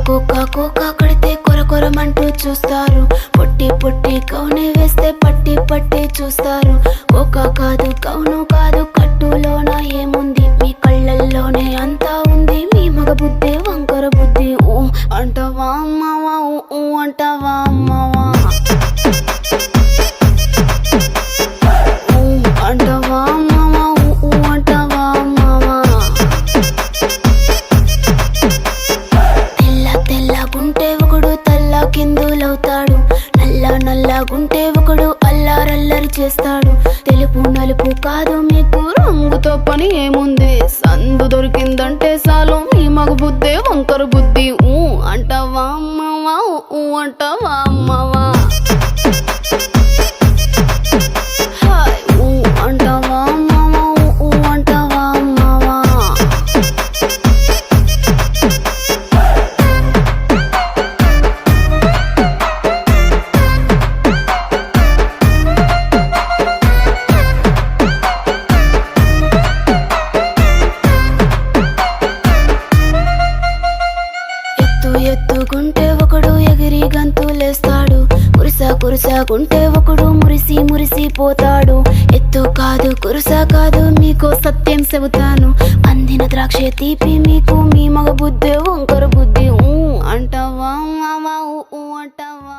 Cocoa కడితే కొరకొరమంటూ చూస్తారు. పొట్టి పొట్టి కౌనే వేస్తే పట్టి పట్టి చూస్తారు. కోకా కాదు కౌను కాదు కట్టులోన ఏముంది, మీ కళ్ళల్లోనే అంతా ఉంది. మీ మగ బుద్ధి వంకర బుద్ధి. ఊ అంటావా అమ్మావా, ఊ అంటావా అమ్మావా, ఊ అంటావా అమ్మావా, ఊ అంటావా అమ్మావా. తెల్ల తెల్లగుంటే ఒకడు తల్ల కిందులవుతాడు, నల్ల నల్లగుంటే ఒకడు అల్లారల్లరి చేస్తాడు. తెలుపు నలుపు కాదు మీకు రంగుతో పని ఏముంది, సందు దొరికిందంటే చాలు మీ మగ బుద్ధి వంకర బుద్ధి. ఊ అంటావా అమ్మావా, ఊ అంటావా అమ్మావా, హాయ్ ఊ అంటావా అమ్మావా, ఊ అంటావా అమ్మావా. ఎత్తుకుంటే ఒకడు ఎగిరి గంతులేస్తాడు, కురుసాకుంటే ఒకడు మురిసి మురిసిపోతాడు. ఎత్తు కాదు కురుసా కాదు మీకు సత్యం చెబుతాను, అందిన ద్రాక్ష తీపి మీకు మీ మగ బుద్ధి వంకర బుద్ధి. ఊ అంటావా మావా, ఊ అంటావా.